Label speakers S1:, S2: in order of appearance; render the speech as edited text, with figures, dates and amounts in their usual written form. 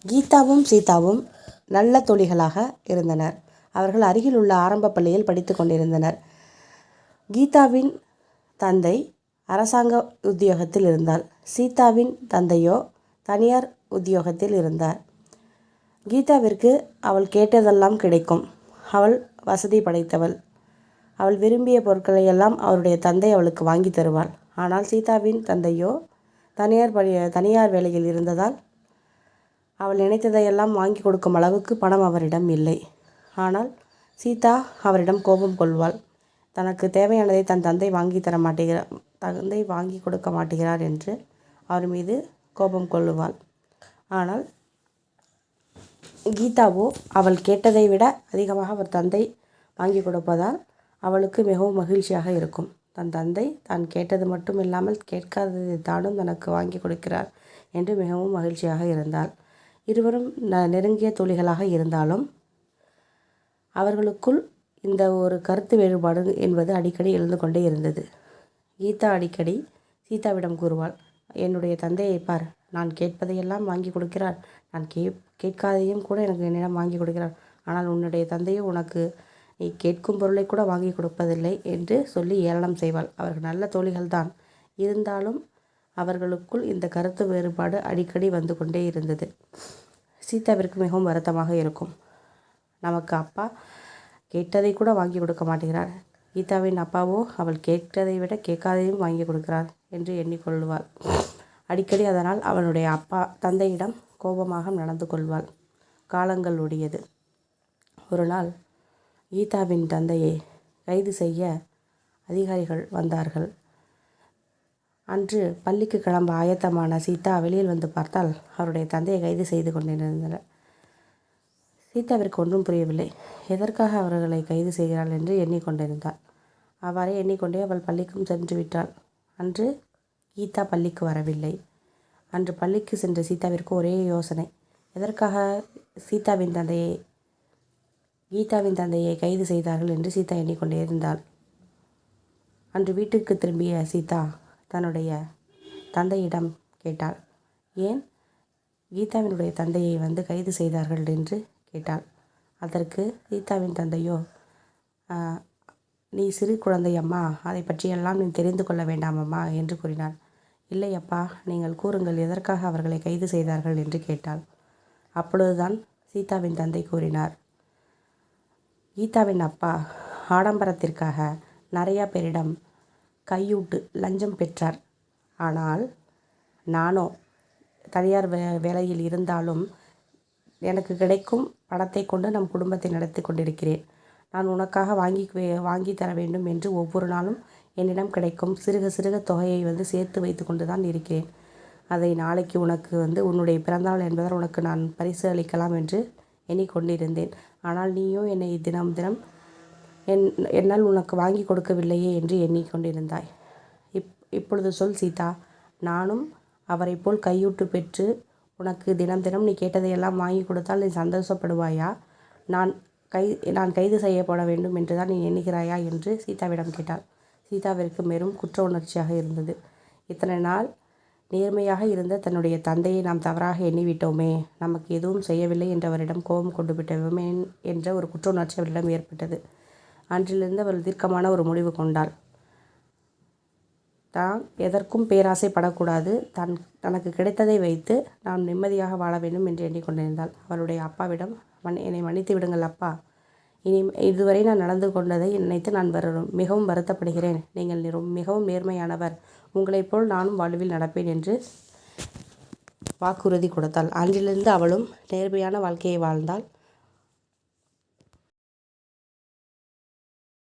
S1: கீதாவும் சீதாவும் நல்ல தோழிகளாக இருந்தனர். அவர்கள் அருகில் உள்ள ஆரம்ப பள்ளியில் படித்து கொண்டிருந்தனர். கீதாவின் தந்தை அரசாங்க உத்தியோகத்தில் இருந்தார். சீதாவின் தந்தையோ தனியார் உத்தியோகத்தில் இருந்தார். கீதாவிற்கு அவள் கேட்டதெல்லாம் கிடைக்கும். அவள் வசதி படைத்தவள். அவள் விரும்பிய பொருட்களை எல்லாம் அவருடைய தந்தை அவளுக்கு வாங்கி தருவாள். ஆனால் சீதாவின் தந்தையோ தனியார் வேலையில் இருந்ததால் அவள் நினைத்ததையெல்லாம் வாங்கி கொடுக்கும் அளவுக்கு பணம் அவரிடம் இல்லை. ஆனால் சீதா அவரிடம் கோபம் கொள்வாள். தனக்கு தேவையானதை தன் தந்தை வாங்கி கொடுக்க மாட்டேங்கிறார் என்று அவர் மீது கோபம் கொள்ளுவாள். ஆனால் கீதாவோ அவள் கேட்டதை விட அதிகமாக அவர் தந்தை வாங்கி கொடுப்பதால் அவளுக்கு மிகவும் மகிழ்ச்சியாக இருக்கும். தன் தந்தை தான் கேட்டது மட்டும் இல்லாமல் கேட்காததை தானும் தனக்கு வாங்கி கொடுக்கிறார் என்று மிகவும் மகிழ்ச்சியாக இருந்தாள். இருவரும் நெருங்கிய தோழிகளாக இருந்தாலும் அவர்களுக்குள் இந்த ஒரு கருத்து வேறுபாடு என்பது அடிக்கடி எழுந்து கொண்டே இருந்தது. கீதா அடிக்கடி சீதாவிடம் கூறுவாள், என்னுடைய தந்தையை பார், நான் கேட்பதையெல்லாம் வாங்கி கொடுக்கிறார், நான் கேட்காதையும் கூட என்னிடம் வாங்கி கொடுக்கிறார். ஆனால் உன்னுடைய தந்தையோ உனக்கு நீ கேட்கும் பொருளை கூட வாங்கி கொடுப்பதில்லை என்று சொல்லி ஏளனம் செய்வாள். அவர்கள் நல்ல தோழிகள்தான். இருந்தாலும் அவர்களுக்குள் இந்த கருத்து வேறுபாடு அடிக்கடி வந்து கொண்டே இருந்தது. சீதாவிற்கு மிகவும் வருத்தமாக இருக்கும். நமக்கு அப்பா கேட்டதை கூட வாங்கி கொடுக்க மாட்டேங்கிறார், கீதாவின் அப்பாவோ அவள் கேட்டதை விட கேட்காதையும் வாங்கி கொடுக்கிறார் என்று எண்ணிக்கொள்வாள். அடிக்கடி அதனால் அவனுடைய தந்தையிடம் கோபமாக நடந்து கொள்வாள். காலங்கள் ஓடியது. ஒரு நாள் கீதாவின் தந்தையை கைது செய்ய அதிகாரிகள் வந்தார்கள். அன்று பள்ளிக்கு கிளம்ப ஆயத்தமான சீதா வெளியில் வந்து பார்த்தால் அவருடைய தந்தையை கைது செய்து கொண்டிருந்தனர். சீதாவிற்கு ஒன்றும் புரியவில்லை. எதற்காக அவர்களை கைது செய்கிறாள் என்று எண்ணிக்கொண்டிருந்தாள். அவ்வாறே எண்ணிக்கொண்டே அவள் பள்ளிக்கும் சென்று விட்டாள். அன்று கீதா பள்ளிக்கு வரவில்லை. அன்று பள்ளிக்கு சென்ற சீதாவிற்கு ஒரே யோசனை, எதற்காக கீதாவின் தந்தையை கைது செய்தார்கள் என்று சீதா எண்ணிக்கொண்டே இருந்தாள். அன்று வீட்டுக்கு திரும்பிய சீதா தன்னுடைய தந்தையிடம் கேட்டாள், ஏன் கீதாவினுடைய தந்தையை வந்து கைது செய்தார்கள் என்று கேட்டாள். அதற்கு சீதாவின் தந்தையோ, நீ சிறு குழந்தை அம்மா, அதை பற்றியெல்லாம் நீ தெரிந்து கொள்ள வேண்டாமம்மா என்று கூறினாள். இல்லை அப்பா, நீங்கள் கூறுங்கள், எதற்காக அவர்களை கைது செய்தார்கள் என்று கேட்டாள். அப்பொழுதுதான் சீதாவின் தந்தை கூறினார், கீதாவின் அப்பா ஆடம்பரத்திற்காக நிறையா பேரிடம் கையூட்டு லஞ்சம் பெற்றார். ஆனால் நானோ தனியார் வேலையில் இருந்தாலும் எனக்கு கிடைக்கும் பணத்தை கொண்டு நம் குடும்பத்தை நடத்தி கொண்டிருக்கிறேன். நான் உனக்காக வாங்கி தர வேண்டும் என்று ஒவ்வொரு நாளும் என்னிடம் கிடைக்கும் சிறுக தொகையை சேர்த்து வைத்து கொண்டு தான் இருக்கிறேன். அதை நாளைக்கு உனக்கு உன்னுடைய பிறந்தநாள் என்பதால் உனக்கு நான் பரிசு அளிக்கலாம் என்று எண்ணிக்கொண்டிருந்தேன். ஆனால் நீயோ என்னை தினம் என்னால் உனக்கு வாங்கி கொடுக்கவில்லையே என்று எண்ணிக்கொண்டிருந்தாய். இப்பொழுது சொல் சீதா, நானும் அவரை போல் கையூட்டு பெற்று உனக்கு தினம் நீ கேட்டதையெல்லாம் வாங்கி கொடுத்தால் நீ சந்தோஷப்படுவாயா? நான் கைது செய்யப்பட வேண்டும் என்று தான் நீ எண்ணுகிறாயா என்று சீதாவிடம் கேட்டாள். சீதாவிற்கு வெறும் குற்ற உணர்ச்சியாக இருந்தது. இத்தனை நாள் நேர்மையாக இருந்த தன்னுடைய தந்தையை நாம் தவறாக எண்ணிவிட்டோமே, நமக்கு எதுவும் செய்யவில்லை என்று அவரிடம் கோபம் கொண்டு விட்டோமே என்ற ஒரு குற்ற உணர்ச்சி அவரிடம் ஏற்பட்டது. அன்றிலிருந்து அவள் தீர்க்கமான ஒரு முடிவு கொண்டாள். தான் எதற்கும் பேராசைப்படக்கூடாது, தனக்கு கிடைத்ததை வைத்து நான் நிம்மதியாக வாழ வேண்டும் என்று எண்ணிக்கொண்டிருந்தாள். அவளுடைய அப்பாவிடம், என்னை மன்னித்து விடுங்கள் அப்பா, இதுவரை நான் நடந்து கொண்டதை நினைத்து நான் மிகவும் வருத்தப்படுகிறேன். நீங்கள் மிகவும் நேர்மையானவர், உங்களைப் போல் நானும் வாழ்வில் நடப்பேன் என்று வாக்குறுதி கொடுத்தாள். அன்றிலிருந்து அவளும் நேர்மையான வாழ்க்கையை வாழ்ந்தாள்.